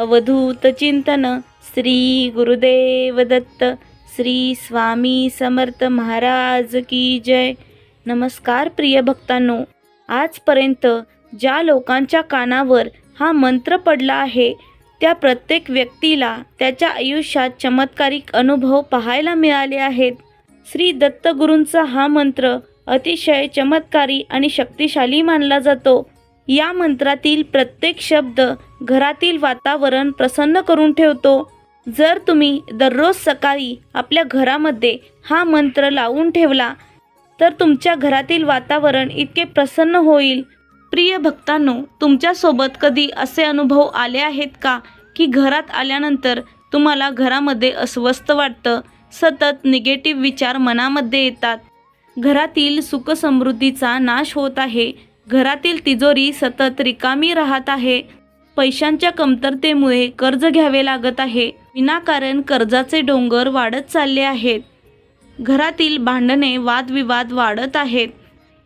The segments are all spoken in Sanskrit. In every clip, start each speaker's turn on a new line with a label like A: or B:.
A: अवधूत चिंतन श्री गुरुदेव दत्त श्री स्वामी समर्थ महाराज की जय। नमस्कार प्रिय भक्तांनो, आजपर्यंत ज्या लोकांच्या कानावर हा मंत्र पडला आहे त्या प्रत्येक व्यक्तीला त्याच्या आयुष्यात चमत्कारिक अनुभव पाहायला मिळाले आहेत। श्री दत्तगुरूंचा हा मंत्र अतिशय चमत्कारी आणि शक्तिशाली मानला जातो। या मंत्रातील प्रत्येक शब्द घरातील वातावरण प्रसन्न करून ठेवतो। जर तुम्ही दररोज सकाळी आपल्या घरामध्ये हा मंत्र लावून ठेवला तर तुमच्या घरातील वातावरण इतके प्रसन्न होईल। प्रिय भक्तांनो, तुमच्यासोबत कधी असे अनुभव आले आहेत का की घरात आल्यानंतर तुम्हाला घरामध्ये अस्वस्थ वाटतं, सतत निगेटिव्ह विचार मनामध्ये येतात, घरातील सुख समृद्धीचा नाश होत आहे, घरातील तिजोरी सतत रिकामी राहत आहे, पैशांच्या कमतरतेमुळे कर्ज घ्यावे लागत आहे, विनाकारण कर्जाचे डोंगर वाढत चालले आहेत, घरातील भांडणे वादविवाद वाढत आहेत।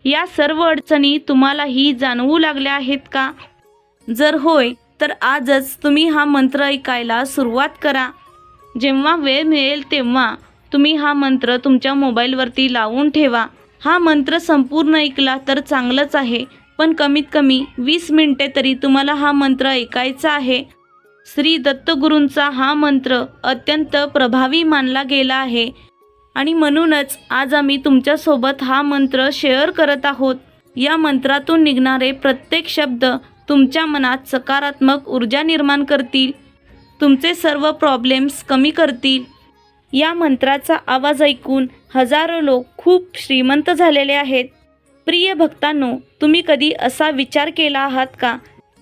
A: या सर्व अडचणी तुम्हालाही जाणवू लागल्या आहेत का? जर होय तर आजच तुम्ही हा मंत्र ऐकायला सुरुवात करा। जेव्हा वेळ मिळेल तेव्हा तुम्ही हा मंत्र तुमच्या मोबाईलवरती लावून ठेवा। हा मंत्र संपूर्ण ऐकला तर चांगलंच आहे, पण कमीत कमी 20 मिनिटे तरी तुम्हाला हा मंत्र ऐकायचा आहे। श्री दत्तगुरूंचा हा मंत्र अत्यंत प्रभावी मानला गेला आहे आणि म्हणूनच आज आम्ही तुमच्यासोबत हा मंत्र शेअर करत आहोत। या मंत्रातून निघणारे प्रत्येक शब्द तुमच्या मनात सकारात्मक ऊर्जा निर्माण करतील, तुमचे सर्व प्रॉब्लेम्स कमी करतील। या मंत्राचा आवाज ऐकून हजारो लोक खूप श्रीमंत झालेले आहेत। प्रिय भक्तांनो, तुम्ही कधी असा विचार केला आहात का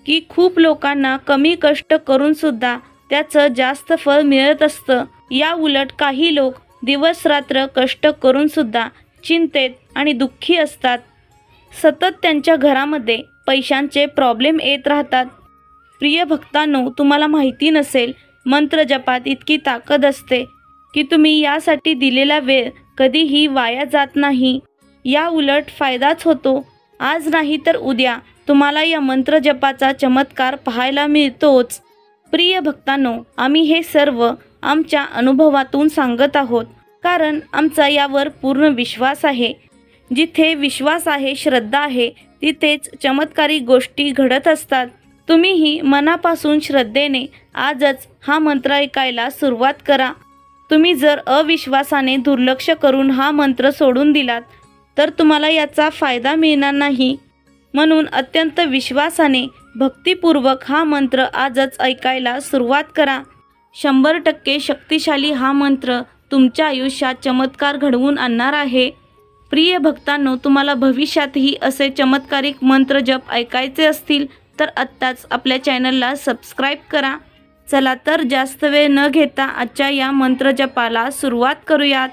A: की खूप लोकांना कमी कष्ट करून सुद्धा त्याचं जास्त फळ मिळत असतं। या उलट काही लोक दिवस रात्र कष्ट करून सुद्धा चिंतेत आणि दुःखी असतात। सतत त्यांच्या घरामध्ये पैशांचे प्रॉब्लेम येत राहतात। प्रिय भक्तांनो, तुम्हाला माहिती नसेल, मंत्र जपात इतकी ताकद असते की तुम्ही यासाठी दिलेला वेळ कधीही वाया जात नाही, या उलट फायदाच होतो। आज नाही तर उद्या तुम्हाला या मंत्र जपाचा चमत्कार पाहायला मिळतोच। प्रिय भक्तांनो, आम्ही हे सर्व आमच्या अनुभवातून सांगत आहोत, कारण आमचा यावर पूर्ण विश्वास आहे। जिथे विश्वास आहे, श्रद्धा आहे, तिथेच चमत्कारिक गोष्टी घडत असतात। तुम्हीही मनापासून श्रद्धेने आजच हा मंत्र ऐकायला सुरुवात करा। तुम्ही जर अविश्वासाने दुर्लक्ष करून हा मंत्र सोडून दिलात तर तुम्हाला याचा फायदा मिळणार नाही। म्हणून अत्यंत विश्वासाने भक्तिपूर्वक हा मंत्र आजच ऐकायला सुरुवात करा। 100% शक्तिशाली हा मंत्र तुमच्या आयुष्यात चमत्कार घडवून आणणार आहे। प्रिय भक्तांनो, तुम्हाला भविष्यातही असे चमत्कारिक मंत्र जप ऐकायचे असतील तर आत्ताच आपल्या चॅनलला सबस्क्राईब करा। चला तर जास्त वेळ न घेता आजच्या या मंत्र जपाला सुरुवात करूयात।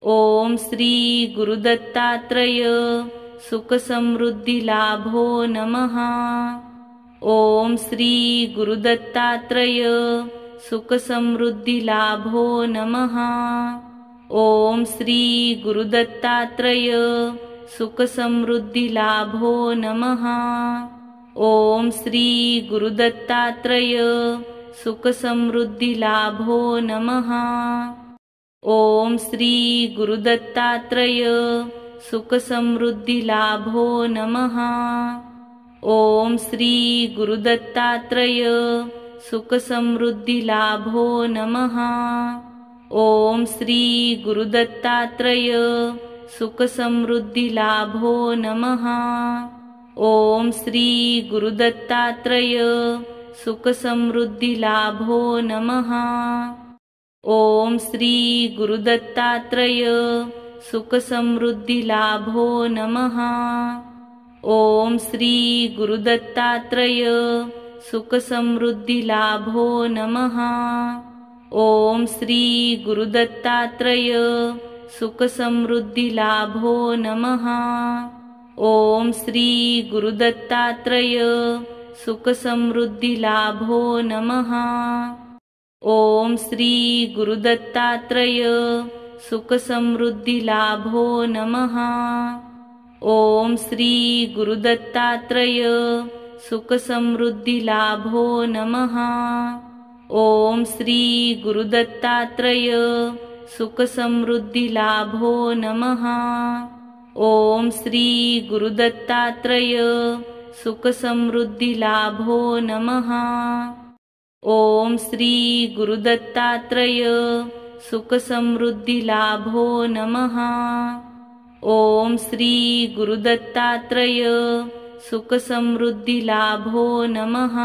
A: ओम श्री गुरुदत्तात्रय सुख समृद्धी लाभो नमः। ओम श्री गुरुदत्तात्रय सुख समृद्धी लाभो नमः। ओम श्री गुरुदत्तात्रय सुख समृद्धी लाभो नमः। ओम श्री गुरुदत्तात्रय सुख समृद्धी लाभो नमः। ओम श्री गुरुदत्तात्रय सुख समृद्धी लाभो नमः। ओम श्री गुरुदत्तात्रय सुख समृद्धी लाभो नमः। ओम श्री गुरुदत्तात्रय सुख समृद्धी लाभो नमः। ओम श्री गुरुदत्तात्रय सुख समृद्धी लाभो नमः। ओम श्री गुरुदत्तात्रय सुख समृद्धी लाभो नमः। ओम श्री गुरुदत्तात्रय सुख समृद्धी लाभो नमः। ओम श्री गुरुदत्तात्रय सुख समृद्धी लाभो नमः। ओम श्री गुरुदत्तात्रय सुख समृद्धी लाभो नमः। ओम श्री गुरुदत्तात्रय सुख समृद्धी लाभो नमः। ॐ श्री गुरुदत्तात्रेय सुखसमृद्धिलाभो नमः। ॐ श्री गुरुदत्तात्रेय सुखसमृद्धिलाभो नमः। ॐ श्री गुरुदत्तात्रेय सुखसमृद्धिलाभो नमः। ॐ श्री गुरुदत्तात्रेय सुखसमृद्धिलाभो नमः। ॐ श्री गुरुदत्तात्रेय सुखसमृद्धिलाभो नमः।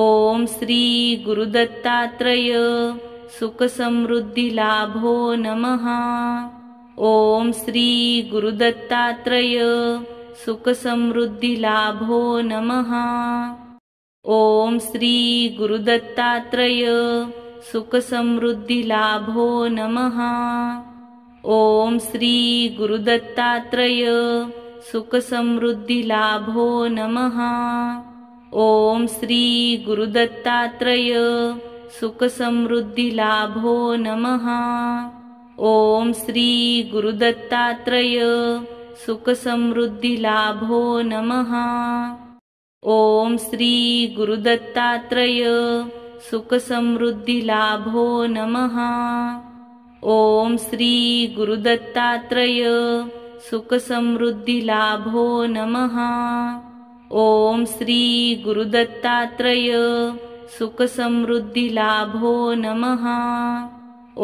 A: ॐ श्री गुरुदत्तात्रेय सुखसमृद्धिलाभो नमः। ॐ श्री गुरुदत्तात्रेय सुखसमृद्धिलाभो नमः। ॐ श्री गुरुदत्तात्रेय सुखसमृद्धिलाभो नमः। ॐ श्री गुरुदत्तात्रेय सुखसमृद्धिलाभो नमः। ॐ श्री गुरुदत्तात्रेय सुखसमृद्धिलाभो नमः। ॐ श्री गुरुदत्तात्रेय सुखसमृद्धिलाभो नमः। ॐ श्री गुरुदत्तात्रेय सुखसमृद्धिलाभो नमः। ॐ श्री गुरुदत्तात्रेय सुखसमृद्धिलाभो नमः। ॐ श्री गुरुदत्तात्रेय सुखसमृद्धिलाभो नमः।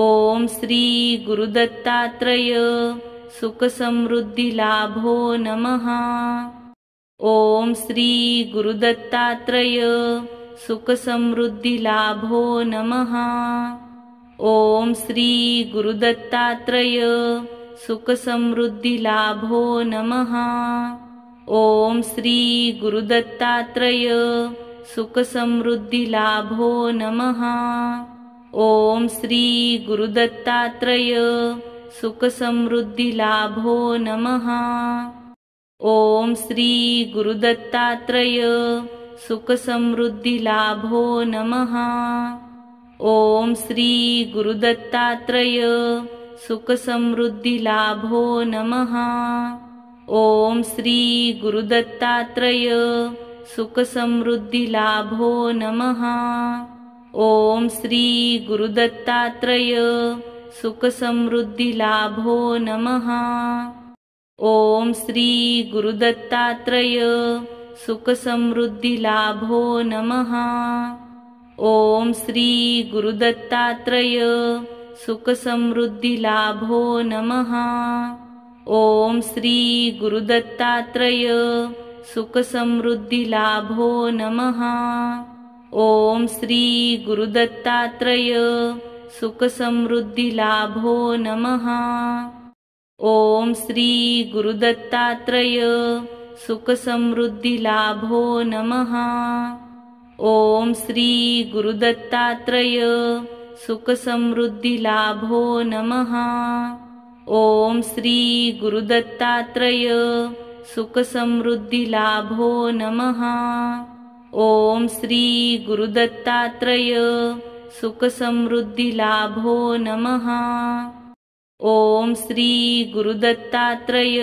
A: ॐ श्री गुरुदत्तात्रेय सुखसमृद्धिलाभो नमः। ॐ श्री गुरुदत्तात्रेय सुखसमृद्धिलाभो नमः। ॐ श्री गुरुदत्तात्रेय सुखसमृद्धिलाभो नमः। ॐ श्री गुरुदत्तात्रेय सुखसमृद्धिलाभो नमः। ॐ श्री गुरुदत्तात्रेय सुखसमृद्धिलाभो नमः। ॐ श्री गुरुदत्तात्रेय सुखसमृद्धिलाभो नमः। ॐ श्री गुरुदत्तात्रेय सुखसमृद्धिलाभो नमः। ॐ श्री गुरुदत्तात्रेय सुखसमृद्धिलाभो नमः। ॐ श्री गुरुदत्तात्रेय सुखसमृद्धिलाभो नमः। ॐ श्री गुरुदत्तात्रेय सुखसमृद्धिलाभो नमः। ॐ श्री गुरुदत्तात्रेय सुखसमृद्धिलाभो नमः। ॐ श्री गुरुदत्तात्रेय सुखसमृद्धिलाभो नमः। ॐ श्री गुरुदत्तात्रेय सुखसमृद्धिलाभो नमः। ॐ श्री गुरुदत्तात्रेय सुखसमृद्धिलाभो नमः। ॐ श्री गुरुदत्तात्रेय सुखसमृद्धिलाभो नमः। ॐ श्री गुरुदत्तात्रेय सुखसमृद्धिलाभो नमः। ॐ श्री गुरुदत्तात्रेय सुखसमृद्धिलाभो नमः। ॐ श्री गुरुदत्तात्रेय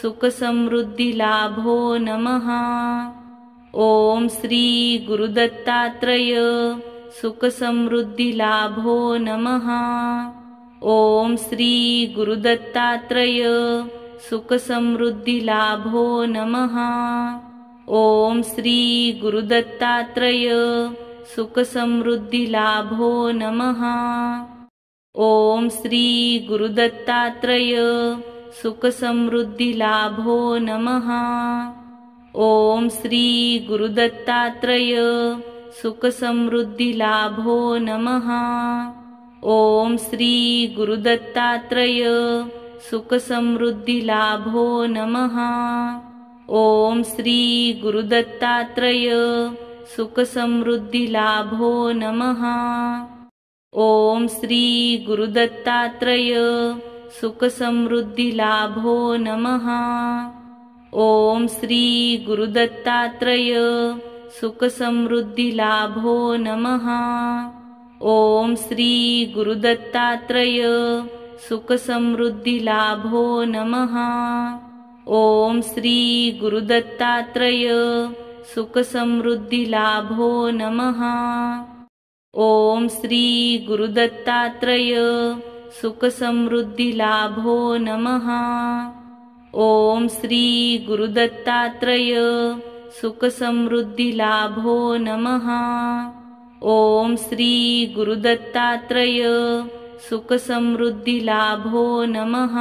A: सुखसमृद्धिलाभो नमः। ॐ श्री गुरुदत्तात्रेय सुखसमृद्धिलाभो नमः। ॐ श्री गुरुदत्तात्रेय सुखसमृद्धिलाभो नमः। ॐ श्री गुरुदत्तात्रेय सुखसमृद्धिलाभो नमः। ॐ श्री गुरुदत्तात्रेय सुखसमृद्धिलाभो नमः। ॐ श्री गुरुदत्तात्रेय सुखसमृद्धिलाभो नमः। ॐ श्री गुरुदत्तात्रेय सुखसमृद्धिलाभो नमः। ॐ श्री गुरुदत्तात्रेय सुखसमृद्धिलाभो नमः। ॐ श्री गुरुदत्तात्रेय सुखसमृद्धिलाभो नमः। ॐ श्री गुरुदत्तात्रेय सुखसमृद्धिलाभो नमः। ॐ श्री गुरुदत्तात्रेय सुखसमृद्धिलाभो नमः। ओम श्री गुरुदत्तात्रय सुखसमृद्धिलाभो नमः। ओम श्री गुरुदत्तात्रय सुखसमृद्धिलाभो नमः। ओम श्री गुरुदत्तात्रय सुखसमृद्धिलाभो नमः। ओम श्री गुरुदत्तात्रय सुखसमृद्धिलाभो नमः।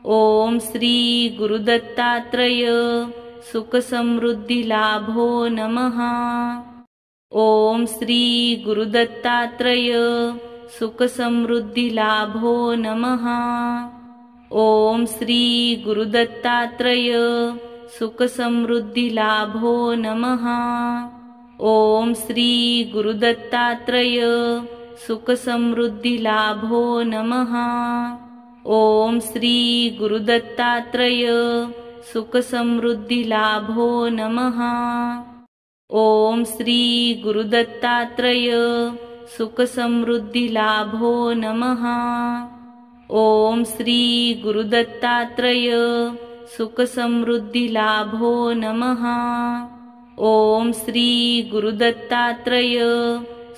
A: ओम श्री गुरुदत्तात्रय सुखसमृद्धिलाभो नमः। ओम श्री गुरुदत्तात्रय सुखसमृद्धिलाभो नमः। ओम श्री गुरुदत्तात्रय सुखसमृद्धिलाभो नमः। ओम श्री गुरुदत्तात्रय सुखसमृद्धिलाभो नमः। ओम श्री गुरुदत्तात्रय सुखसमृद्धिलाभो नमः। ओम श्री गुरुदत्तात्रय सुखसमृद्धिलाभो नमः। ओम श्री गुरुदत्तात्रय सुखसमृद्धिलाभो नमः। ओम श्री गुरुदत्तात्रय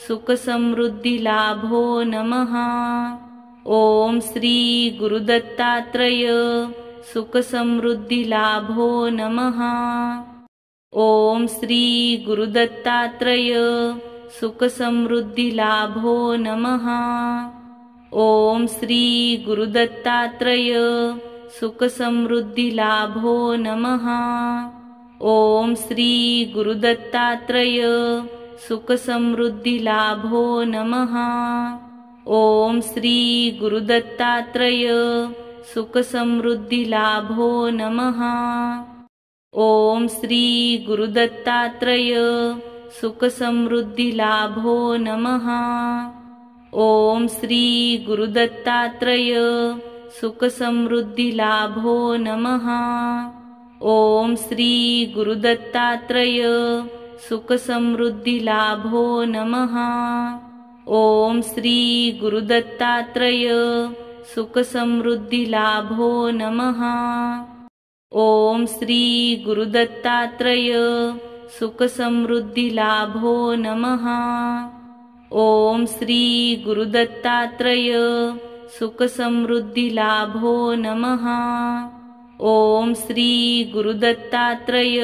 A: सुखसमृद्धिलाभो नमः। ओम श्री गुरुदत्तात्रय सुखसमृद्धिलाभो नमः। ओम श्री गुरुदत्तात्रय सुखसमृद्धिलाभो नमः। ओम श्री गुरुदत्तात्रय सुखसमृद्धिलाभो नमः। ओम श्री गुरुदत्तात्रय सुखसमृद्धिलाभो नमः। ओम श्री गुरुदत्तात्रय सुखसमृद्धिलाभो नमः। ओम श्री गुरुदत्तात्रय सुखसमृद्धिलाभो नमः। ओम श्री गुरुदत्तात्रय सुखसमृद्धिलाभो नमः। ओम श्री गुरुदत्तात्रय सुखसमृद्धिलाभो नमः। ओम श्री गुरुदत्तात्रय सुखसमृद्धिलाभो नमः। ओम श्री गुरुदत्तात्रय सुखसमृद्धिलाभो नमः। ओम श्री गुरुदत्तात्रय सुखसमृद्धिलाभो नमः। ओम श्री गुरुदत्तात्रय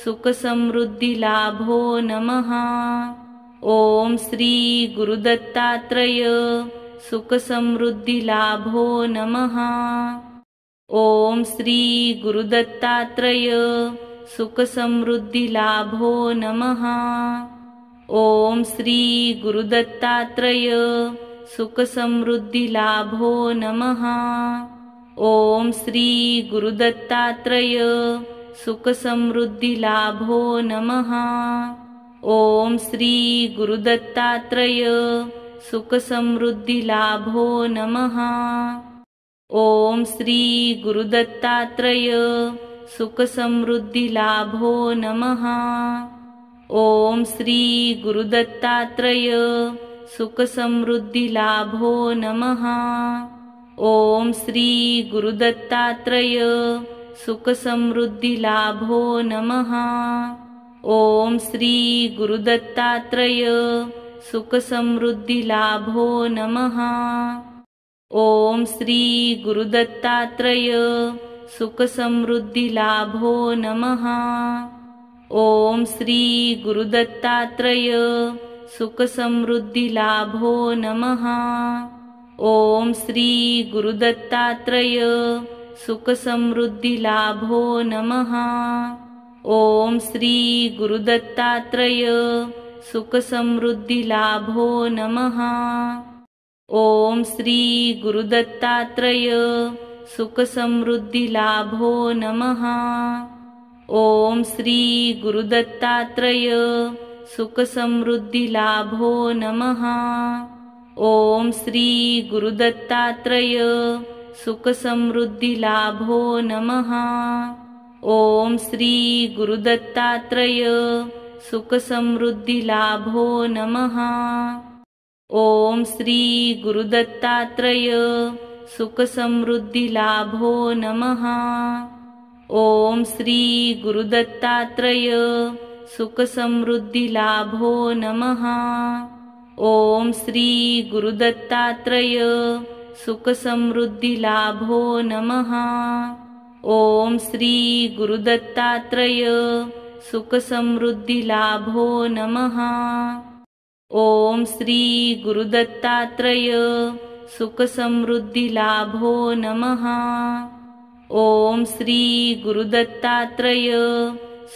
A: सुखसमृद्धिलाभो नमः। ओम श्री गुरुदत्तात्रय सुखसमृद्धिलाभो नमः। ओम श्री गुरुदत्तात्रय सुखसमृद्धिलाभो नमः। ओम श्री गुरुदत्तात्रय सुखसमृद्धिलाभो नमः। ओम श्री गुरुदत्तात्रय सुखसमृद्धिलाभो नमः। ओम श्री गुरुदत्तात्रय सुखसमृद्धिलाभो नमः। ओम श्री गुरुदत्तात्रय सुखसमृद्धिलाभो नमः। ओम श्री गुरुदत्तात्रय सुखसमृद्धिलाभो नमः। ओम श्री गुरुदत्तात्रय सुखसमृद्धिलाभो नमः। ओम श्री गुरुदत्तात्रय सुखसमृद्धिलाभो नमः। ओम श्री गुरुदत्तात्रय सुखसमृद्धिलाभो नमः। ओम श्री गुरुदत्तात्रय सुखसमृद्धिलाभो नमः। ओम श्री गुरुदत्तात्रय सुखसमृद्धिलाभो नमः। ओम श्री गुरुदत्तात्रय सुखसमृद्धिलाभो नमः। ओम श्री गुरुदत्तात्रय सुखसमृद्धिलाभो नमः। ओम श्री गुरुदत्तात्रय सुखसमृद्धिलाभो नमः। ओम श्री गुरुदत्तात्रय सुखसमृद्धिलाभो नमः। ओम श्री गुरुदत्तात्रय सुखसमृद्धिलाभो नमः। ओम श्री गुरुदत्तात्रय सुखसमृद्धिलाभो नमः। ॐ श्री गुरुदत्तात्रेय सुखसमृद्धिलाभो नमः। ॐ श्री गुरुदत्तात्रेय सुखसमृद्धिलाभो नमः। ॐ श्री गुरुदत्तात्रेय सुखसमृद्धिलाभो नमः। ॐ श्री गुरुदत्तात्रेय सुखसमृद्धिलाभो नमः। ॐ श्री गुरुदत्तात्रेय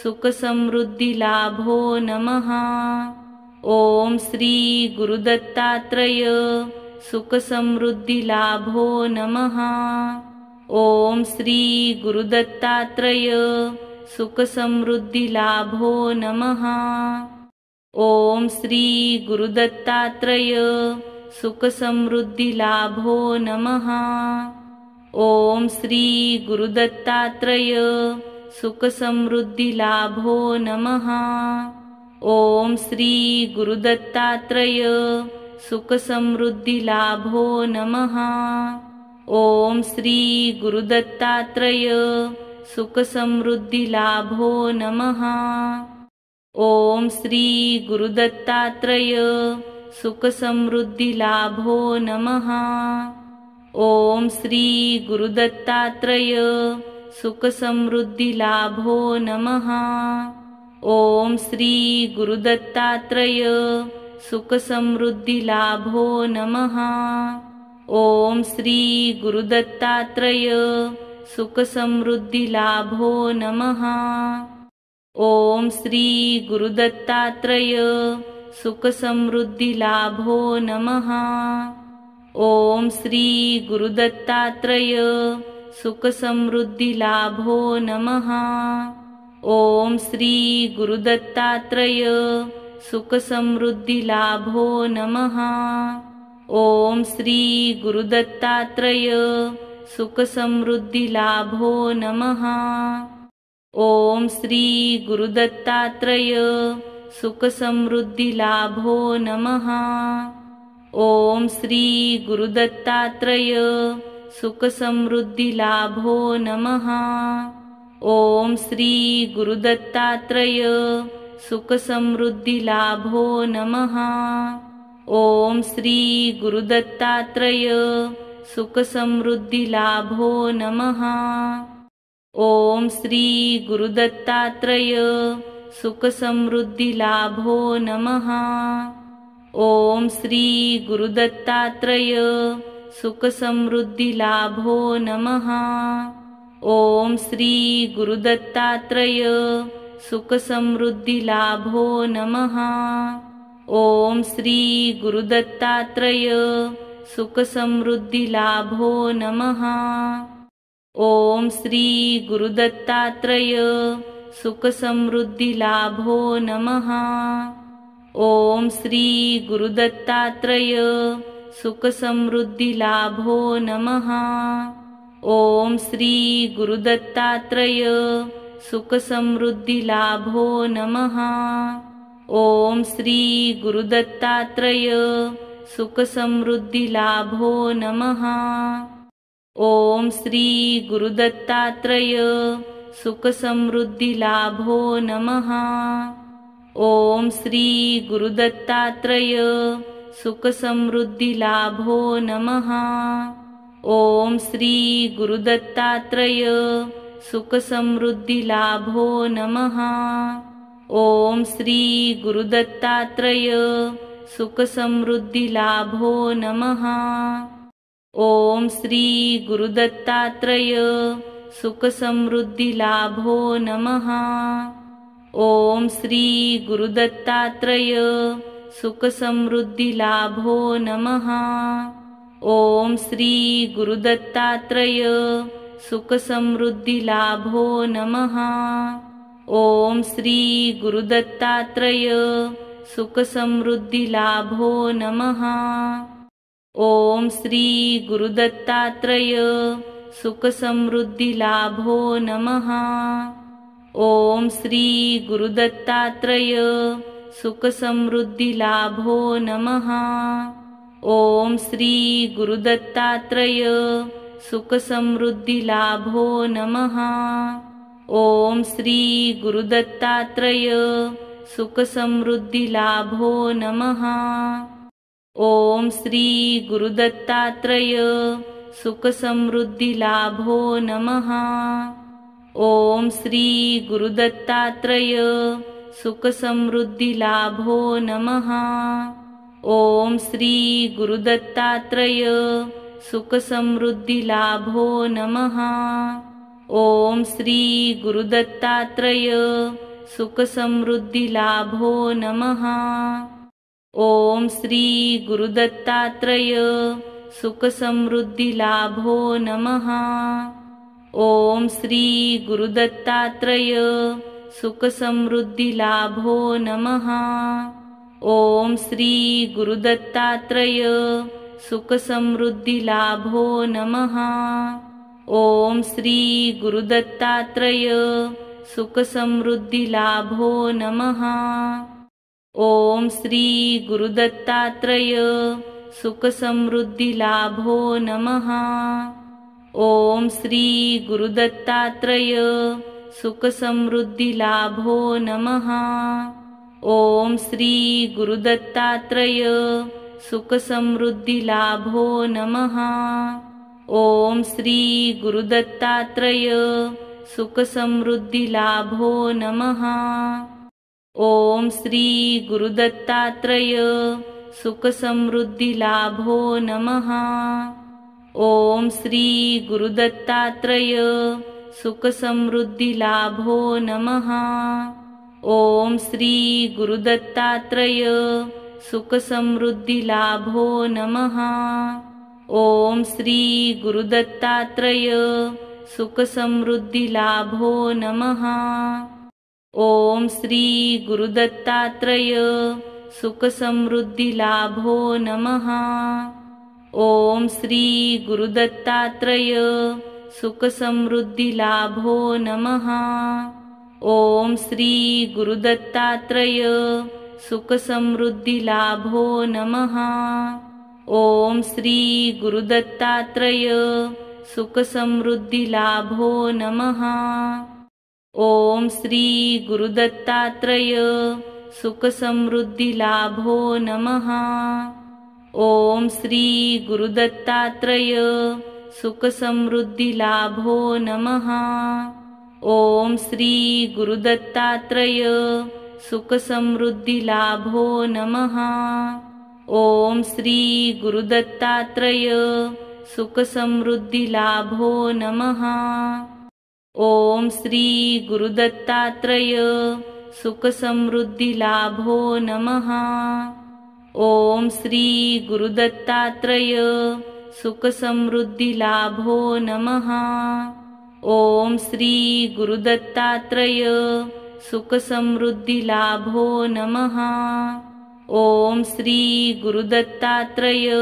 A: सुखसमृद्धिलाभो नमः। ॐ श्री गुरुदत्तात्रेय सुखसमृद्धिलाभो नमः। ॐ श्री गुरुदत्तात्रेय सुखसमृद्धिलाभो नमः। ॐ श्री गुरुदत्तात्रेय सुखसमृद्धिलाभो नमः। ॐ श्री गुरुदत्तात्रेय सुखसमृद्धिलाभो नमः। ॐ श्री गुरुदत्तात्रेय सुखसमृद्धिलाभो नमः। ॐ श्री गुरुदत्तात्रेय सुखसमृद्धिलाभो नमः। ॐ श्री गुरुदत्तात्रेय सुखसमृद्धिलाभो नमः। ॐ श्री गुरुदत्तात्रेय सुखसमृद्धिलाभो नमः। ॐ श्री गुरुदत्तात्रेय सुखसमृद्धिलाभो नमः। ॐ श्री गुरुदत्तात्रेय सुखसमृद्धिलाभो नमः। ॐ श्री गुरुदत्तात्रेय सुखसमृद्धिलाभो नमः। ॐ श्री गुरुदत्तात्रेय सुखसमृद्धिलाभो नमः। ॐ श्री गुरुदत्तात्रेय सुखसमृद्धिलाभो नमः। ॐ श्री गुरुदत्तात्रेय सुखसमृद्धिलाभो नमः। ॐ श्री गुरुदत्तात्रेय सुखसमृद्धिलाभो नमः। ॐ श्री गुरुदत्तात्रेय सुखसमृद्धिलाभो नमः। ॐ श्री गुरुदत्तात्रेय सुखसमृद्धिलाभो नमः। ॐ श्री गुरुदत्तात्रेय सुखसमृद्धिलाभो नमः। ॐ श्री गुरुदत्तात्रेय सुखसमृद्धिलाभो नमः। ॐ श्री गुरुदत्तात्रेय सुखसमृद्धिलाभो नमः। ॐ श्री गुरुदत्तात्रेय सुखसमृद्धिलाभो नमः। ॐ श्री गुरुदत्तात्रेय सुखसमृद्धिलाभो नमः। ॐ श्री गुरुदत्तात्रेय सुखसमृद्धिलाभो नमः। ॐ श्री गुरुदत्तात्रेय सुखसमृद्धिलाभो नमः। ॐ श्री गुरुदत्तात्रेय सुखसमृद्धिलाभो नमः। ॐ श्री गुरुदत्तात्रेय सुखसमृद्धिलाभो नमः। ॐ श्री गुरुदत्तात्रेय सुखसमृद्धिलाभो नमः। ॐ श्री गुरुदत्तात्रेय सुखसमृद्धिलाभो नमः। ॐ श्री गुरुदत्तात्रेय सुखसमृद्धिलाभो नमः। ॐ श्री गुरुदत्तात्रेय सुखसमृद्धिलाभो नमः। ॐ श्री गुरुदत्तात्रेय सुखसमृद्धिलाभो नमः। ॐ श्री गुरुदत्तात्रेय सुखसमृद्धिलाभो नमः। ॐ श्री गुरुदत्तात्रेय सुखसमृद्धिलाभो नमः। ॐ श्री गुरुदत्तात्रेय सुखसमृद्धिलाभो नमः। ॐ श्री गुरुदत्तात्रेय सुखसमृद्धिलाभो नमः। ॐ श्री गुरुदत्तात्रेय सुखसमृद्धिलाभो नमः। ॐ श्री गुरुदत्तात्रेय सुखसमृद्धिलाभो नमः। ॐ श्री गुरुदत्तात्रेय सुखसमृद्धिलाभो नमः। ॐ श्री गुरुदत्तात्रेय सुखसमृद्धिलाभो नमः। ॐ श्री गुरुदत्तात्रेय सुखसमृद्धिलाभो नमः। ॐ श्री गुरुदत्तात्रेय सुखसमृद्धिलाभो नमः। ॐ श्री गुरुदत्तात्रेय सुखसमृद्धिलाभो नमः। ॐ श्री गुरुदत्तात्रेय सुखसमृद्धिलाभो नमः। ॐ श्री गुरुदत्तात्रेय सुखसमृद्धिलाभो नमः। ॐ श्री गुरुदत्तात्रेय सुखसमृद्धिलाभो नमः। ॐ श्री गुरुदत्तात्रेय सुखसमृद्धिलाभो नमः। ॐ श्री गुरुदत्तात्रेय सुखसमृद्धिलाभो नमः। ॐ श्री गुरुदत्तात्रेय सुखसमृद्धिलाभो नमः। ॐ श्री गुरुदत्तात्रेय सुखसमृद्धिलाभो नमः। ॐ श्री गुरुदत्तात्रेय सुखसमृद्धिलाभो नमः। ॐ श्री गुरुदत्तात्रेय सुखसमृद्धिलाभो नमः। ॐ श्री गुरुदत्तात्रेय सुखसमृद्धिलाभो नमः। ॐ श्री गुरुदत्तात्रेय सुखसमृद्धिलाभो नमः। ॐ श्री गुरुदत्तात्रेय सुखसमृद्धिलाभो नमः। ॐ श्री गुरुदत्तात्रेय सुखसमृद्धिलाभो नमः। ॐ श्री गुरुदत्तात्रेय सुखसमृद्धिलाभो नमः। ॐ श्री गुरुदत्तात्रेय सुखसमृद्धिलाभो नमः। ॐ श्री गुरुदत्तात्रेय सुखसमृद्धिलाभो नमः। ॐ श्री गुरुदत्तात्रेय सुखसमृद्धिलाभो नमः। ॐ श्री गुरुदत्तात्रेय सुखसमृद्धिलाभो नमः। ॐ श्री गुरुदत्तात्रेय सुखसमृद्धिलाभो नमः। ॐ श्री गुरुदत्तात्रेय सुखसमृद्धिलाभो नमः। ॐ श्री गुरुदत्तात्रेय सुखसमृद्धिलाभो नमः। ॐ श्री गुरुदत्तात्रेय सुखसमृद्धिलाभो नमः। ॐ श्री गुरुदत्तात्रेय सुखसमृद्धिलाभो नमः। ॐ श्री गुरुदत्तात्रेय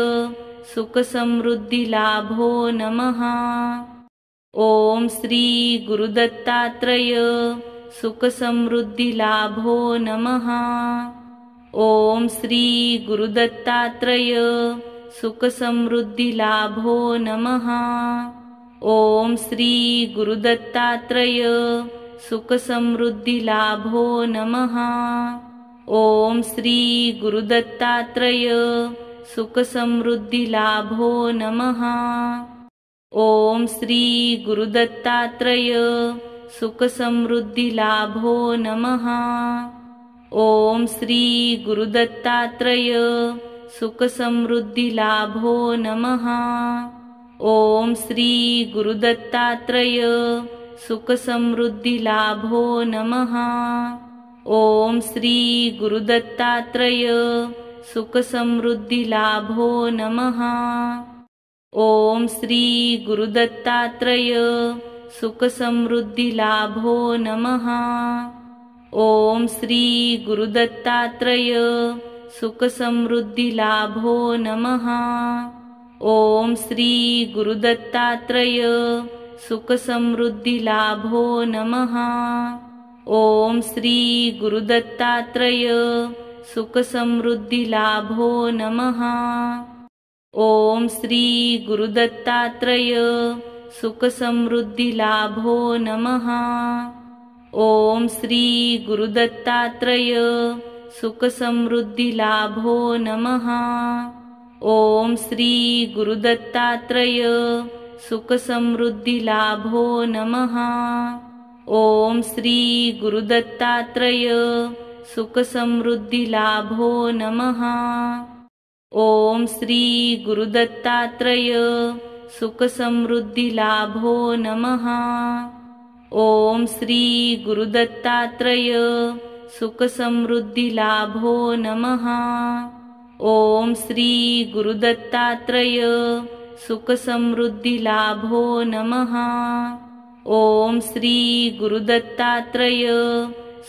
A: सुखसमृद्धिलाभो नमः। ॐ श्री गुरुदत्तात्रेय सुखसमृद्धिलाभो नमः। ॐ श्री गुरुदत्तात्रेय सुखसमृद्धिलाभो नमः। ॐ श्री गुरुदत्तात्रेय सुखसमृद्धिलाभो नमः। ॐ श्री गुरुदत्तात्रेय सुखसमृद्धिलाभो नमः। ॐ श्री गुरुदत्तात्रेय सुखसमृद्धिलाभो नमः। ॐ श्री गुरुदत्तात्रेय सुखसमृद्धिलाभो नमः। ॐ श्री गुरुदत्तात्रेय सुखसमृद्धिलाभो नमः। ॐ श्री गुरुदत्तात्रेय सुखसमृद्धिलाभो नमः। ॐ श्री गुरुदत्तात्रेय सुखसमृद्धिलाभो नमः। ॐ श्री गुरुदत्तात्रेय सुखसमृद्धिलाभो नमः। ॐ श्री गुरुदत्तात्रेय सुखसमृद्धिलाभो नमः। ॐ श्री गुरुदत्तात्रेय सुखसमृद्धिलाभो नमः। ॐ श्री गुरुदत्तात्रेय सुखसमृद्धिलाभो नमः। ॐ श्री गुरुदत्तात्रेय सुखसमृद्धिलाभो नमः। ॐ श्री गुरुदत्तात्रेय सुखसमृद्धिलाभो नमः। ॐ श्री गुरुदत्तात्रेय सुखसमृद्धिलाभो नमः। ॐ श्री गुरुदत्तात्रेय सुखसमृद्धिलाभो नमः। ॐ श्री गुरुदत्तात्रेय सुखसमृद्धिलाभो नमः। ॐ श्री गुरुदत्तात्रेय सुखसमृद्धिलाभो नमः। ॐ श्री गुरुदत्तात्रेय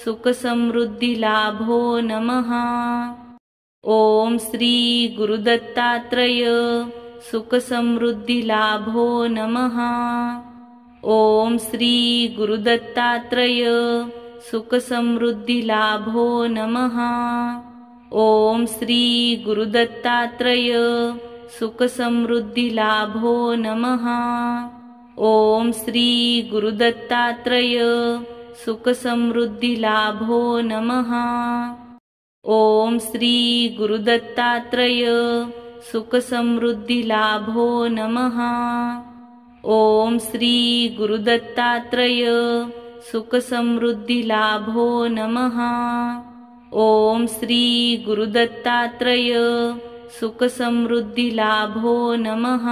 A: सुखसमृद्धिलाभो नमः। ॐ श्री गुरुदत्तात्रेय सुखसमृद्धिलाभो नमः। ॐ श्री गुरुदत्तात्रेय सुखसमृद्धिलाभो नमः। ॐ श्री गुरुदत्तात्रेय सुखसमृद्धिलाभो नमः। ॐ श्री गुरुदत्तात्रेय सुखसमृद्धिलाभो नमः। ॐ श्री गुरुदत्तात्रेय सुखसमृद्धिलाभो नमः। ॐ श्री गुरुदत्तात्रेय सुखसमृद्धिलाभो नमः। ॐ श्री गुरुदत्तात्रेय सुखसमृद्धिलाभो नमः।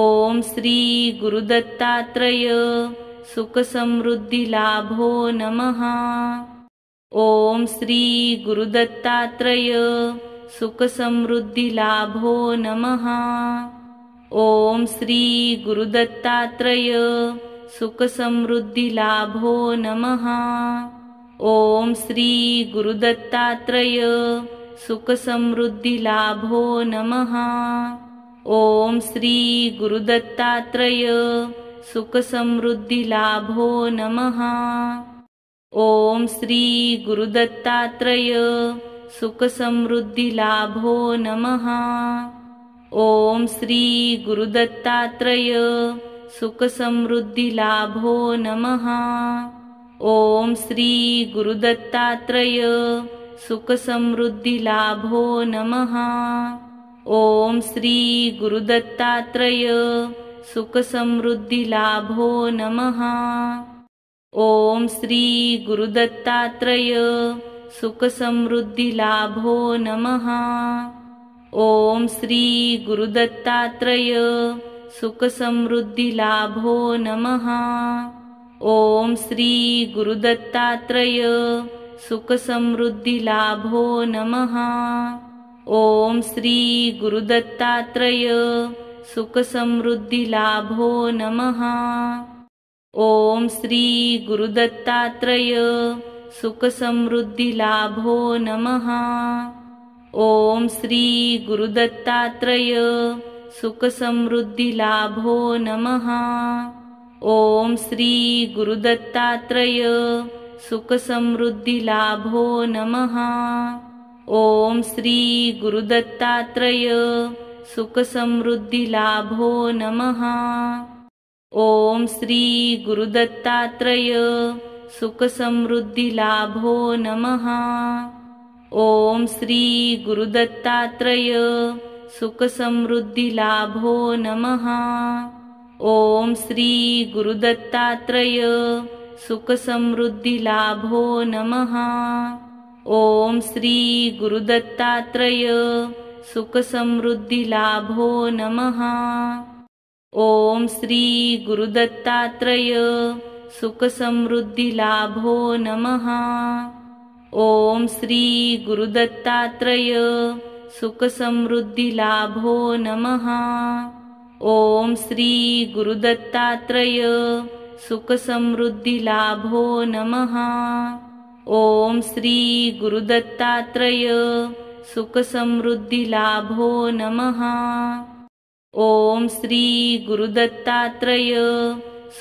A: ॐ श्री गुरुदत्तात्रेय सुखसमृद्धिलाभो नमः। ॐ श्री गुरुदत्तात्रेय सुखसमृद्धिलाभो नमः। ॐ श्री गुरुदत्तात्रेय सुखसमृद्धिलाभो नमः। ॐ श्री गुरुदत्तात्रेय सुखसमृद्धिलाभो नमः। ॐ श्री गुरुदत्तात्रेय सुखसमृद्धिलाभो नमः। ॐ श्री गुरुदत्तात्रेय सुखसमृद्धिलाभो नमः। ॐ श्री गुरुदत्तात्रेय सुखसमृद्धिलाभो नमः। ॐ श्री गुरुदत्तात्रेय सुखसमृद्धिलाभो नमः। ॐ श्री गुरुदत्तात्रेय सुखसमृद्धिलाभो नमः। ॐ श्री गुरुदत्तात्रेय सुखसमृद्धिलाभो नमः। ॐ श्री गुरुदत्तात्रेय सुखसमृद्धिलाभो नमः। ॐ श्री गुरुदत्तात्रेय सुखसमृद्धिलाभो नमः। ॐ श्री गुरुदत्तात्रेय सुखसमृद्धिलाभो नमः। ॐ श्री गुरुदत्तात्रेय सुखसमृद्धिलाभो नमः। ॐ श्री गुरुदत्तात्रेय सुखसमृद्धिलाभो नमः। ॐ श्री गुरुदत्तात्रेय सुखसमृद्धिलाभो नमः। ॐ श्री गुरुदत्तात्रेय सुखसमृद्धिलाभो नमः। ॐ श्री गुरुदत्तात्रेय सुखसमृद्धिलाभो नमः। ॐ श्री गुरुदत्तात्रेय सुखसमृद्धिलाभो नमः। ॐ श्री गुरुदत्तात्रेय सुखसमृद्धिलाभो नमः। ॐ श्री गुरुदत्तात्रेय सुखसमृद्धिलाभो नमः। ॐ श्री गुरुदत्तात्रेय सुखसमृद्धिलाभो नमः। ॐ श्री गुरुदत्तात्रेय सुखसमृद्धिलाभो नमः। ॐ श्री गुरुदत्तात्रेय सुखसमृद्धिलाभो नमः। ॐ श्री गुरुदत्तात्रेय सुखसमृद्धिलाभो नमः। ॐ श्री गुरुदत्तात्रेय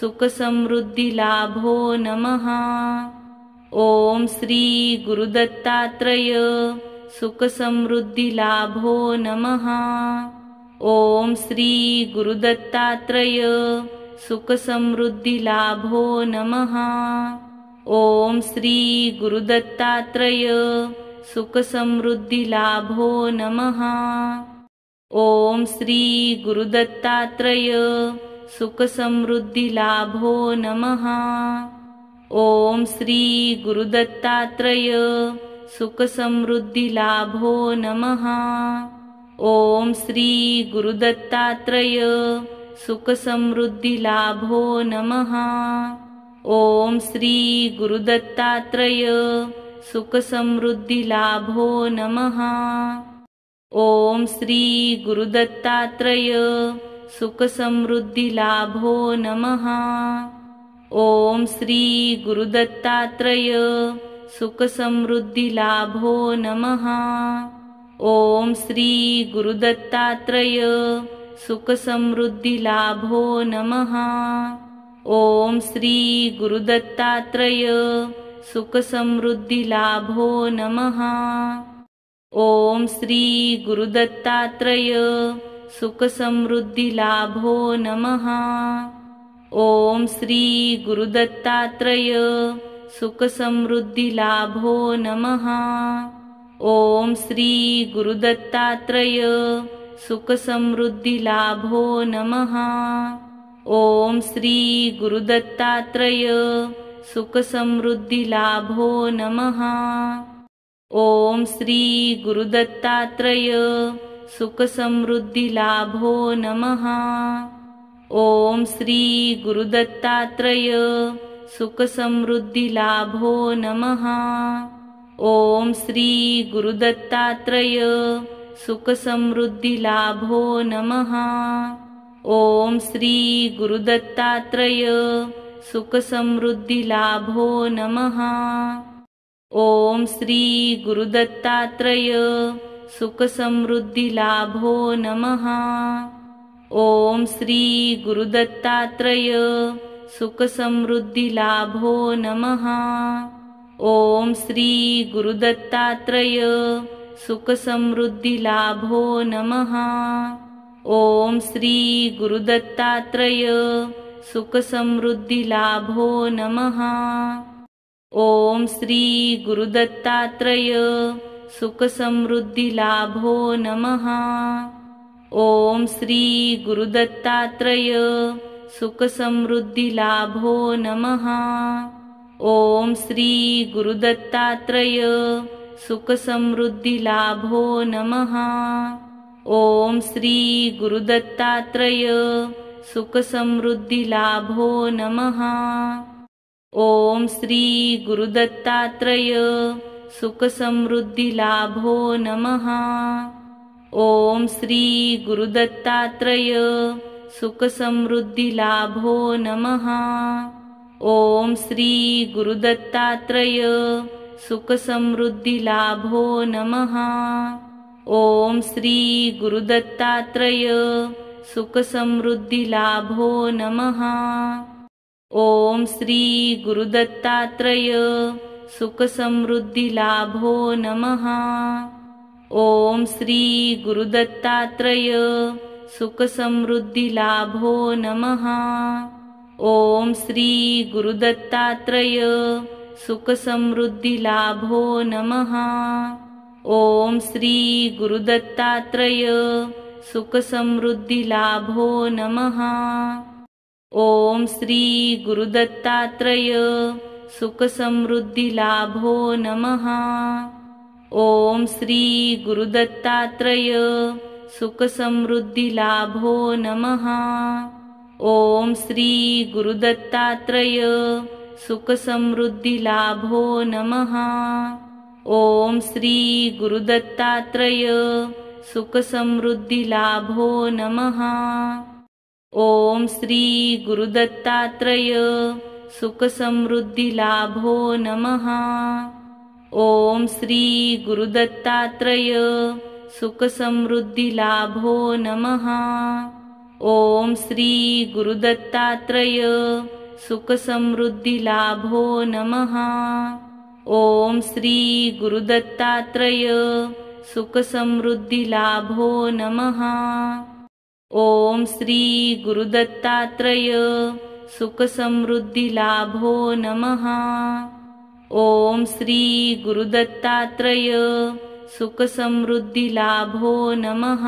A: सुखसमृद्धिलाभो नमः। ॐ श्री गुरुदत्तात्रेय सुखसमृद्धिलाभो नमः। ॐ श्री गुरुदत्तात्रेय सुखसमृद्धिलाभो नमः। ॐ श्री गुरुदत्तात्रेय सुखसमृद्धिलाभो नमः। ॐ श्री गुरुदत्तात्रेय सुखसमृद्धिलाभो नमः। ॐ श्री गुरुदत्तात्रेय सुखसमृद्धिलाभो नमः। ॐ श्री गुरुदत्तात्रेय सुखसमृद्धिलाभो नमः। ॐ श्री गुरुदत्तात्रेय सुखसमृद्धिलाभो नमः। ॐ श्री गुरुदत्तात्रेय सुखसमृद्धिलाभो नमः। ॐ श्री गुरुदत्तात्रेय सुखसमृद्धिलाभो नमः। ॐ श्री गुरुदत्तात्रेय सुखसमृद्धिलाभो नमः। ॐ श्री गुरुदत्तात्रेय सुखसमृद्धिलाभो नमः। ॐ श्री गुरुदत्तात्रेय सुखसमृद्धिलाभो नमः। ॐ श्री गुरुदत्तात्रेय सुखसमृद्धिलाभो नमः। ॐ श्री गुरुदत्तात्रेय सुखसमृद्धिलाभो नमः। ॐ श्री गुरुदत्तात्रेय सुखसमृद्धिलाभो नमः। ॐ श्री गुरुदत्तात्रेय सुखसमृद्धिलाभो नमः। ॐ श्री गुरुदत्तात्रेय सुखसमृद्धिलाभो नमः। ॐ श्री गुरुदत्तात्रेय सुखसमृद्धिलाभो नमः। ॐ श्री गुरुदत्तात्रेय सुखसमृद्धिलाभो नमः। ॐ श्री गुरुदत्तात्रेय सुखसमृद्धिलाभो नमः। ॐ श्री गुरुदत्तात्रेय सुखसमृद्धिलाभो नमः। ॐ श्री गुरुदत्तात्रेय सुखसमृद्धिलाभो नमः। ॐ श्री गुरुदत्तात्रेय सुखसमृद्धिलाभो नमः। ॐ श्री गुरुदत्तात्रेय सुखसमृद्धिलाभो नमः। ॐ श्री गुरुदत्तात्रेय सुखसमृद्धिलाभो नमः। ॐ श्री गुरुदत्तात्रेय सुखसमृद्धिलाभो नमः। ॐ श्री गुरुदत्तात्रेय सुखसमृद्धिलाभो नमः। ॐ श्री गुरुदत्तात्रेय सुखसमृद्धिलाभो नमः। ॐ श्री गुरुदत्तात्रेय सुखसमृद्धिलाभो नमः। ॐ श्री गुरुदत्तात्रेय सुखसमृद्धिलाभो नमः। ॐ श्री गुरुदत्तात्रेय सुखसमृद्धिलाभो नमः। ॐ श्री गुरुदत्तात्रेय सुखसमृद्धिलाभो नमः। ॐ श्री गुरुदत्तात्रेय सुखसमृद्धिलाभो नमः। ॐ श्री गुरुदत्तात्रेय सुखसमृद्धिलाभो नमः। ॐ श्री गुरुदत्तात्रेय सुखसमृद्धिलाभो नमः। ॐ श्री गुरुदत्तात्रेय सुखसमृद्धिलाभो नमः। ॐ श्री गुरुदत्तात्रेय सुखसमृद्धिलाभो नमः। ॐ श्री गुरुदत्तात्रेय सुखसमृद्धिलाभो नमः। ॐ श्री गुरुदत्तात्रेय सुखसमृद्धिलाभो नमः। ॐ श्री गुरुदत्तात्रेय सुखसमृद्धिलाभो नमः। ॐ श्री गुरुदत्तात्रेय सुखसमृद्धिलाभो नमः। ॐ श्री गुरुदत्तात्रेय सुखसमृद्धिलाभो नमः। ॐ श्री गुरुदत्तात्रेय सुखसमृद्धिलाभो नमः। ॐ श्री गुरुदत्तात्रेय सुखसमृद्धिलाभो नमः। ॐ श्री गुरुदत्तात्रेय सुखसमृद्धिलाभो नमः।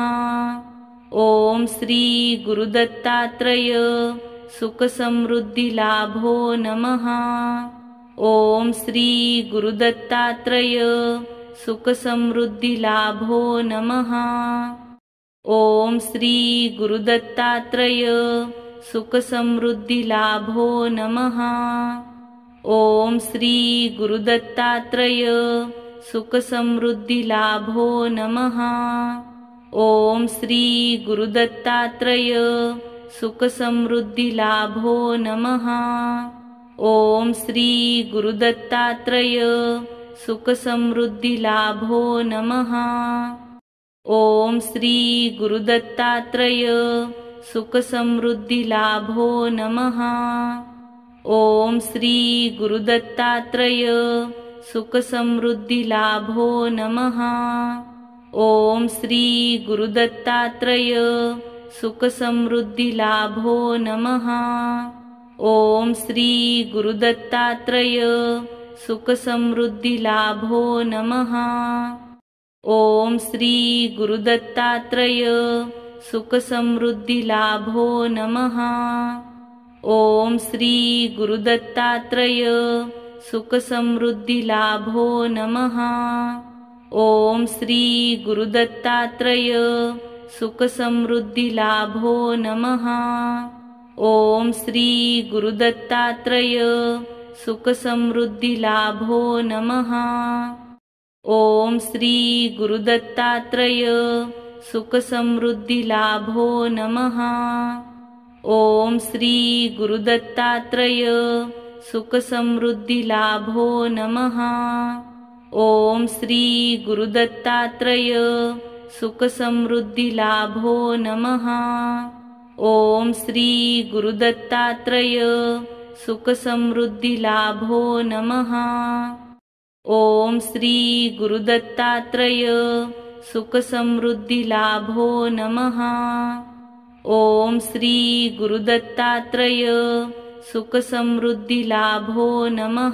A: ॐ श्री गुरुदत्तात्रेय सुखसमृद्धिलाभो नमः। ॐ श्री गुरुदत्तात्रेय सुखसमृद्धिलाभो नमः। ॐ श्री गुरुदत्तात्रेय सुखसमृद्धिलाभो नमः। ॐ श्री गुरुदत्तात्रेय सुखसमृद्धिलाभो नमः। ॐ श्री गुरुदत्तात्रेय सुखसमृद्धिलाभो नमः। ॐ श्री गुरुदत्तात्रेय सुखसमृद्धिलाभो नमः। ॐ श्री गुरुदत्तात्रेय सुखसमृद्धिलाभो नमः। ॐ श्री गुरुदत्तात्रेय सुखसमृद्धिलाभो नमः। ॐ श्री गुरुदत्तात्रेय सुखसमृद्धिलाभो नमः। ॐ श्री गुरुदत्तात्रेय सुखसमृद्धिलाभो नमः। ॐ श्री गुरुदत्तात्रेय सुखसमृद्धिलाभो नमः। ॐ श्री गुरुदत्तात्रेय सुखसमृद्धिलाभो नमः। ॐ श्री गुरुदत्तात्रेय सुखसमृद्धिलाभो नमः। ॐ श्री गुरुदत्तात्रेय सुखसमृद्धिलाभो नमः। ॐ श्री गुरुदत्तात्रेय सुखसमृद्धिलाभो नमः। ॐ श्री गुरुदत्तात्रेय सुखसमृद्धिलाभो नमः। ॐ श्री गुरुदत्तात्रेय सुखसमृद्धिलाभो नमः। ॐ श्री गुरुदत्तात्रेय सुखसमृद्धिलाभो नमः। ॐ श्री गुरुदत्तात्रेय सुखसमृद्धिलाभो नमः। ॐ श्री गुरुदत्तात्रेय सुखसमृद्धिलाभो नमः।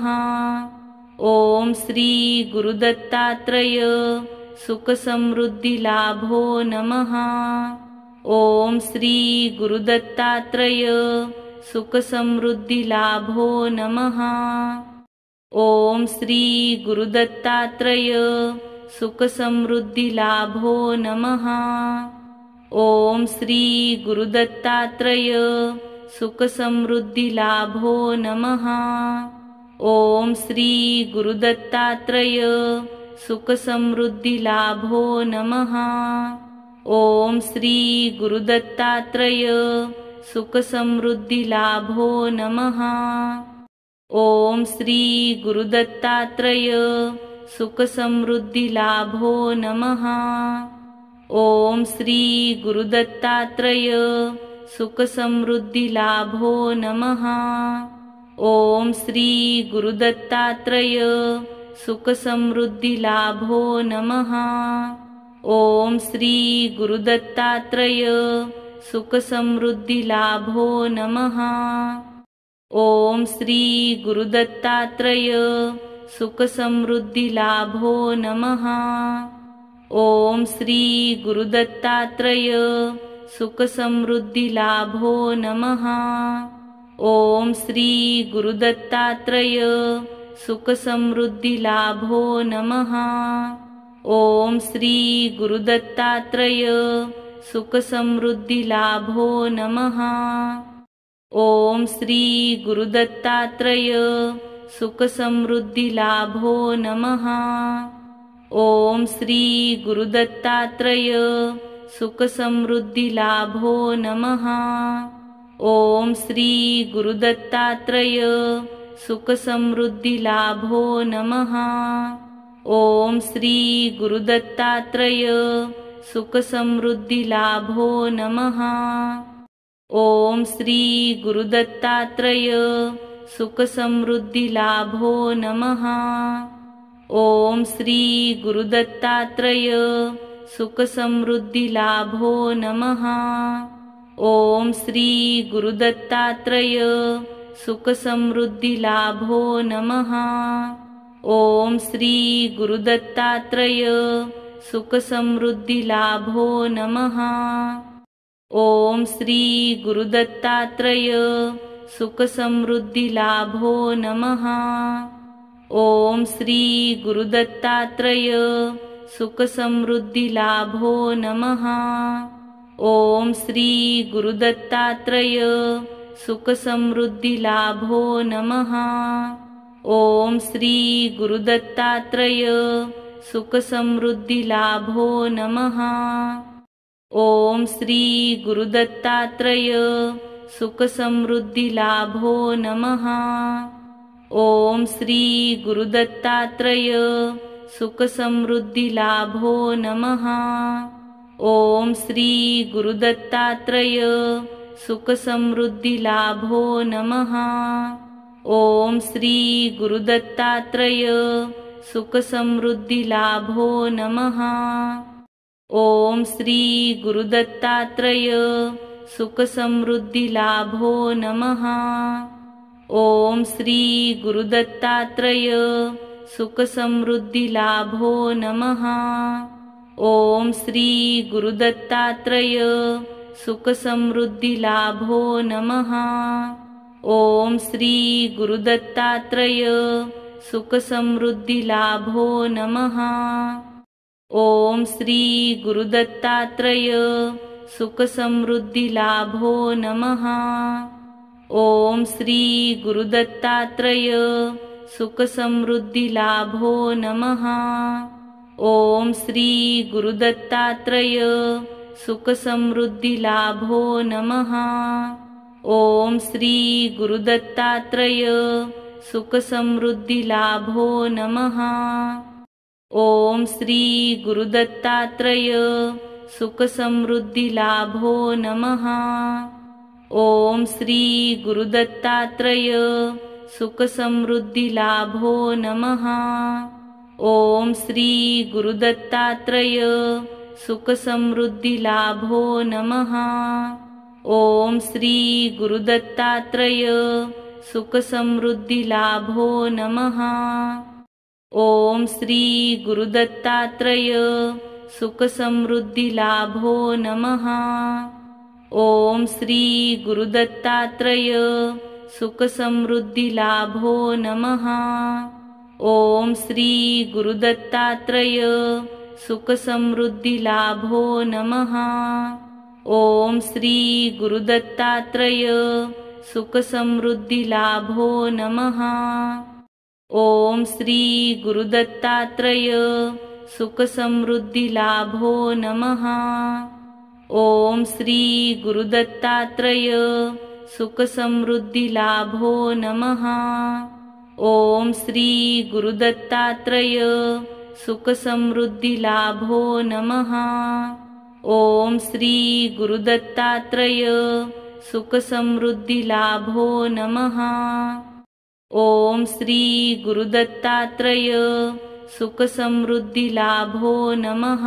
A: ॐ श्री गुरुदत्तात्रेय सुखसमृद्धिलाभो नमः। ॐ श्री गुरुदत्तात्रेय सुखसमृद्धिलाभो नमः। ॐ श्री गुरुदत्तात्रेय सुखसमृद्धिलाभो नमः। ॐ श्री गुरुदत्तात्रेय सुखसमृद्धिलाभो नमः। ॐ श्री गुरुदत्तात्रेय सुखसमृद्धिलाभो नमः। ॐ श्री गुरुदत्तात्रेय सुखसमृद्धिलाभो नमः। ॐ श्री गुरुदत्तात्रेय सुखसमृद्धिलाभो नमः। ॐ श्री गुरुदत्तात्रेय सुखसमृद्धिलाभो नमः। ॐ श्री गुरुदत्तात्रेय सुखसमृद्धिलाभो नमः। ॐ श्री गुरुदत्तात्रेय सुखसमृद्धिलाभो नमः। ॐ श्री गुरुदत्तात्रेय सुखसमृद्धिलाभो नमः। ॐ श्री गुरुदत्तात्रेय सुखसमृद्धिलाभो नमः। ॐ श्री गुरुदत्तात्रेय सुखसमृद्धिलाभो नमः। ॐ श्री गुरुदत्तात्रेय सुखसमृद्धिलाभो नमः। ॐ श्री गुरुदत्तात्रेय सुखसमृद्धिलाभो नमः। ॐ श्री गुरुदत्तात्रेय सुखसमृद्धिलाभो नमः। ॐ श्री गुरुदत्तात्रेय सुखसमृद्धिलाभो नमः। ॐ श्री गुरुदत्तात्रेय सुखसमृद्धिलाभो नमः। ॐ श्री गुरुदत्तात्रेय सुखसमृद्धिलाभो नमः। ॐ श्री गुरुदत्तात्रेय सुखसमृद्धिलाभो नमः। ॐ श्री गुरुदत्तात्रेय सुखसमृद्धिलाभो नमः। ॐ श्री गुरुदत्तात्रेय सुखसमृद्धिलाभो नमः। ॐ श्री गुरुदत्तात्रेय सुखसमृद्धिलाभो नमः। ॐ श्री गुरुदत्तात्रेय सुखसमृद्धिलाभो नमः। ॐ श्री गुरुदत्तात्रेय सुखसमृद्धिलाभो नमः। ॐ श्री गुरुदत्तात्रेय सुखसमृद्धिलाभो नमः। ॐ श्री गुरुदत्तात्रेय सुखसमृद्धिलाभो नमः। ॐ श्री गुरुदत्तात्रेय सुखसमृद्धिलाभो नमः। ॐ श्री गुरुदत्तात्रेय सुखसमृद्धिलाभो नमः। ॐ श्री गुरुदत्तात्रेय सुखसमृद्धिलाभो नमः। ॐ श्री गुरुदत्तात्रेय सुखसमृद्धिलाभो नमः। ॐ श्री गुरुदत्तात्रेय सुखसमृद्धिलाभो नमः। ॐ श्री गुरुदत्तात्रेय सुखसमृद्धिलाभो नमः। ॐ श्री गुरुदत्तात्रेय सुखसमृद्धिलाभो नमः। ॐ श्री गुरुदत्तात्रेय सुखसमृद्धिलाभो नमः। ॐ श्री गुरुदत्तात्रेय सुखसमृद्धिलाभो नमः। ॐ श्री गुरुदत्तात्रेय सुखसमृद्धिलाभो नमः। ॐ श्री गुरुदत्तात्रेय सुखसमृद्धिलाभो नमः। ॐ श्री गुरुदत्तात्रेय सुखसमृद्धिलाभो नमः। ॐ श्री गुरुदत्तात्रेय सुखसमृद्धिलाभो नमः। ॐ श्री गुरुदत्तात्रेय सुखसमृद्धिलाभो नमः। ॐ श्री गुरुदत्तात्रेय सुखसमृद्धिलाभो नमः। ॐ श्री गुरुदत्तात्रेय सुखसमृद्धिलाभो नमः। ॐ श्री गुरुदत्तात्रेय सुखसमृद्धिलाभो नमः। ॐ श्री गुरुदत्तात्रेय सुखसमृद्धिलाभो नमः। ॐ श्री गुरुदत्तात्रेय सुखसमृद्धिलाभो नमः। ॐ श्री गुरुदत्तात्रेय सुखसमृद्धिलाभो नमः। ॐ श्री गुरुदत्तात्रेय सुखसमृद्धिलाभो नमः। ॐ श्री गुरुदत्तात्रेय सुखसमृद्धिलाभो नमः। ॐ श्री गुरुदत्तात्रेय सुखसमृद्धिलाभो नमः। ॐ श्री गुरुदत्तात्रेय सुखसमृद्धिलाभो नमः।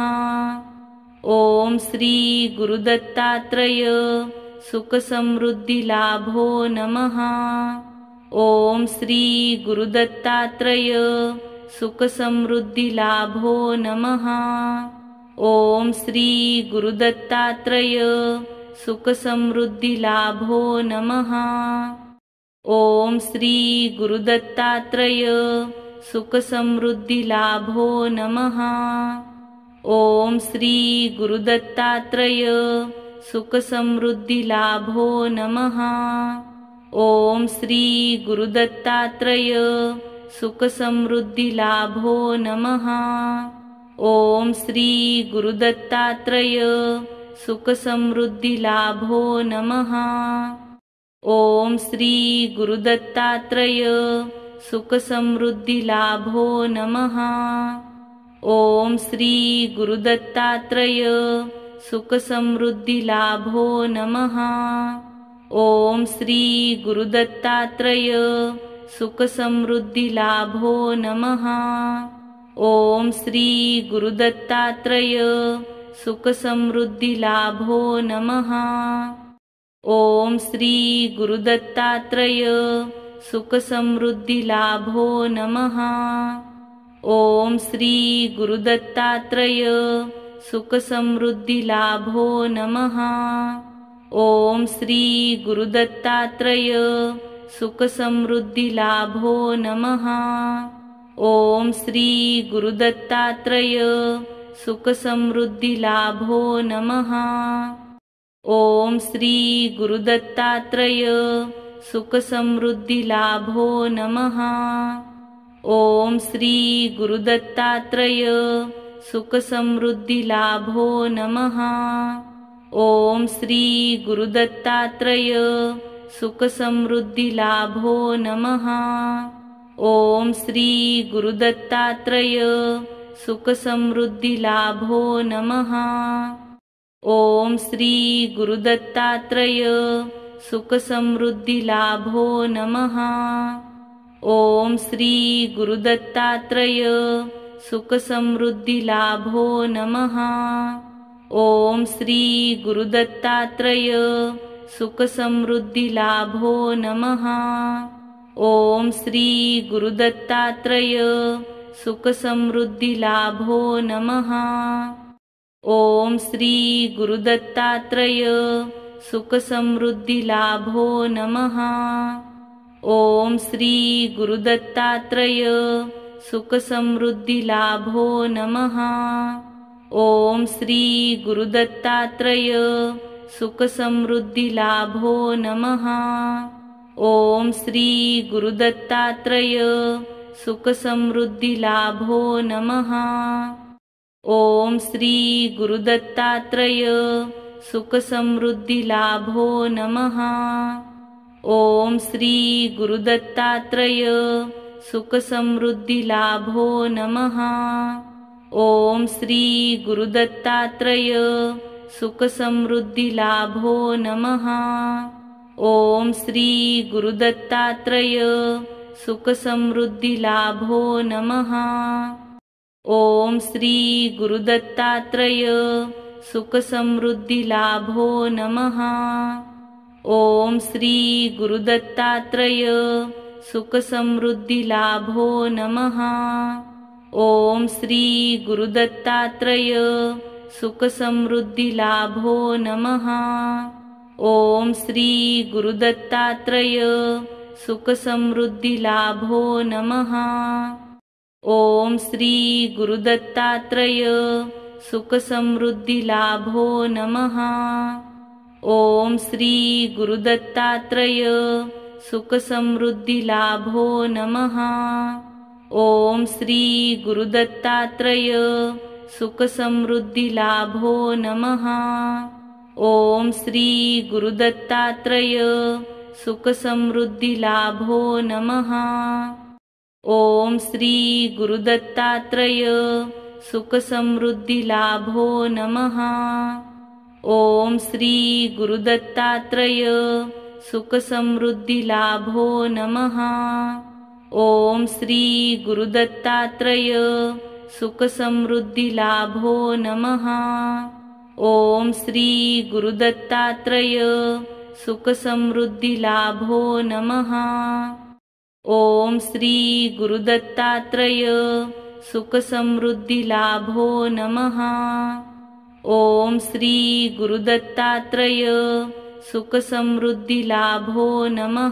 A: ॐ श्री गुरुदत्तात्रेय सुखसमृद्धिलाभो नमः। ॐ श्री गुरुदत्तात्रेय सुखसमृद्धिलाभो नमः। ॐ श्री गुरुदत्तात्रेय सुखसमृद्धिलाभो नमः। ॐ श्री गुरुदत्तात्रेय सुखसमृद्धिलाभो नमः। ॐ श्री गुरुदत्तात्रेय सुखसमृद्धिलाभो नमः। ॐ श्री गुरुदत्तात्रेय सुखसमृद्धिलाभो नमः। ॐ श्री गुरुदत्तात्रेय सुखसमृद्धिलाभो नमः। ॐ श्री गुरुदत्तात्रेय सुखसमृद्धिलाभो नमः। ॐ श्री गुरुदत्तात्रेय सुखसमृद्धिलाभो नमः। ॐ श्री गुरुदत्तात्रेय सुखसमृद्धिलाभो नमः। ॐ श्री गुरुदत्तात्रेय सुखसमृद्धिलाभो नमः। ॐ श्री गुरुदत्तात्रेय सुखसमृद्धिलाभो नमः। ॐ श्री गुरुदत्तात्रेय सुखसमृद्धिलाभो नमः। ॐ श्री गुरुदत्तात्रेय सुखसमृद्धिलाभो नमः। ॐ श्री गुरुदत्तात्रेय सुखसमृद्धिलाभो नमः। ॐ श्री गुरुदत्तात्रेय सुखसमृद्धिलाभो नमः। ॐ श्री गुरुदत्तात्रेय सुखसमृद्धिलाभो नमः। ॐ श्री गुरुदत्तात्रेय सुखसमृद्धिलाभो नमः। ॐ श्री गुरुदत्तात्रेय सुखसमृद्धिलाभो नमः। ॐ श्री गुरुदत्तात्रेय सुखसमृद्धिलाभो नमः। ॐ श्री गुरुदत्तात्रेय सुखसमृद्धिलाभो नमः। ॐ श्री गुरुदत्तात्रेय सुखसमृद्धिलाभो नमः। ॐ श्री गुरुदत्तात्रेय सुखसमृद्धिलाभो नमः। ॐ श्री गुरुदत्तात्रेय सुखसमृद्धिलाभो नमः। ॐ श्री गुरुदत्तात्रेय सुखसमृद्धिलाभो नमः। ॐ श्री गुरुदत्तात्रेय सुखसमृद्धिलाभो नमः। ॐ श्री गुरुदत्तात्रेय सुखसमृद्धिलाभो नमः। ॐ श्री गुरुदत्तात्रेय सुखसमृद्धिलाभो नमः। ॐ श्री गुरुदत्तात्रेय सुखसमृद्धिलाभो नमः। ॐ श्री गुरुदत्तात्रेय सुखसमृद्धिलाभो नमः। ॐ श्री गुरुदत्तात्रेय सुखसमृद्धिलाभो नमः। ॐ श्री गुरुदत्तात्रेय सुखसमृद्धिलाभो नमः। ॐ श्री गुरुदत्तात्रेय सुखसमृद्धिलाभो नमः। ॐ श्री गुरुदत्तात्रेय सुखसमृद्धिलाभो नमः। ॐ श्री गुरुदत्तात्रेय सुखसमृद्धिलाभो नमः। ॐ श्री गुरुदत्तात्रेय सुखसमृद्धिलाभो नमः। ॐ श्री गुरुदत्तात्रेय सुखसमृद्धिलाभो नमः। ॐ श्री गुरुदत्तात्रेय सुखसमृद्धिलाभो नमः। ॐ श्री गुरुदत्तात्रेय सुखसमृद्धिलाभो नमः। ॐ श्री गुरुदत्तात्रेय सुखसमृद्धिलाभो नमः। ॐ श्री गुरुदत्तात्रेय सुखसमृद्धिलाभो नमः। ॐ श्री गुरुदत्तात्रेय सुखसमृद्धिलाभो नमः। ॐ श्री गुरुदत्तात्रेय सुखसमृद्धिलाभो नमः। ॐ श्री गुरुदत्तात्रेय सुखसमृद्धिलाभो नमः। ॐ श्री गुरुदत्तात्रेय सुखसमृद्धिलाभो नमः।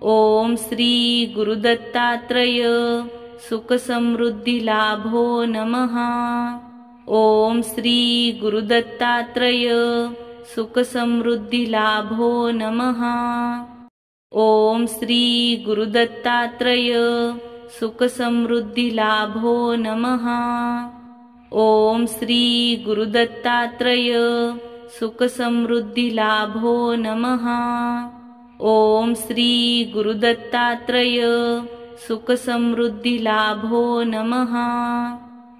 A: ॐ श्री गुरुदत्तात्रेय सुखसमृद्धिलाभो नमः। ॐ श्री गुरुदत्तात्रेय सुखसमृद्धिलाभो नमः। ॐ श्री गुरुदत्तात्रेय सुखसमृद्धिलाभो नमः। ॐ श्री गुरुदत्तात्रेय सुखसमृद्धिलाभो नमः। ॐ श्री गुरुदत्तात्रेय सुखसमृद्धिलाभो नमः।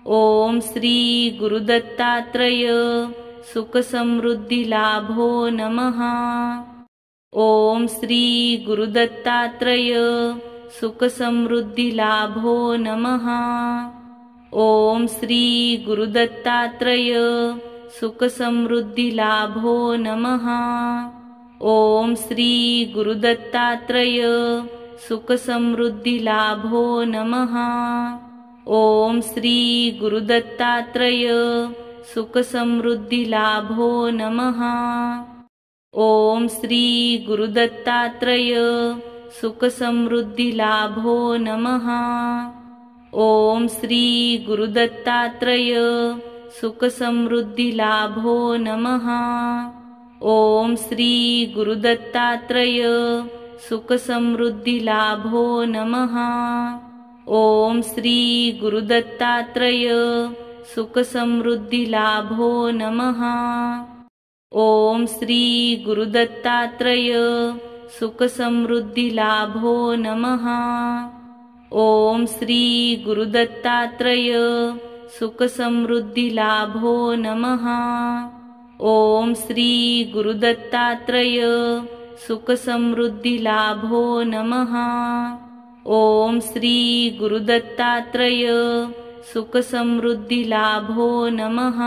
A: ॐ श्री गुरुदत्तात्रेय सुखसमृद्धिलाभो नमः। ॐ श्री गुरुदत्तात्रेय सुखसमृद्धिलाभो नमः। ॐ श्री गुरुदत्तात्रेय सुखसमृद्धिलाभो नमः। ॐ श्री गुरुदत्तात्रेय सुखसमृद्धिलाभो नमः। ॐ श्री गुरुदत्तात्रेय सुखसमृद्धिलाभो नमः। ॐ श्री गुरुदत्तात्रेय सुखसमृद्धिलाभो नमः। ॐ श्री गुरुदत्तात्रेय सुखसमृद्धिलाभो नमः। ॐ श्री गुरुदत्तात्रेय सुखसमृद्धिलाभो नमः। ॐ श्री गुरुदत्तात्रेय सुखसमृद्धिलाभो नमः। ॐ श्री गुरुदत्तात्रेय सुखसमृद्धिलाभो नमः। ॐ श्री गुरुदत्तात्रेय सुखसमृद्धिलाभो नमः। ॐ श्री गुरुदत्तात्रेय सुखसमृद्धिलाभो नमः। ॐ श्री गुरुदत्तात्रेय सुखसमृद्धिलाभो नमः।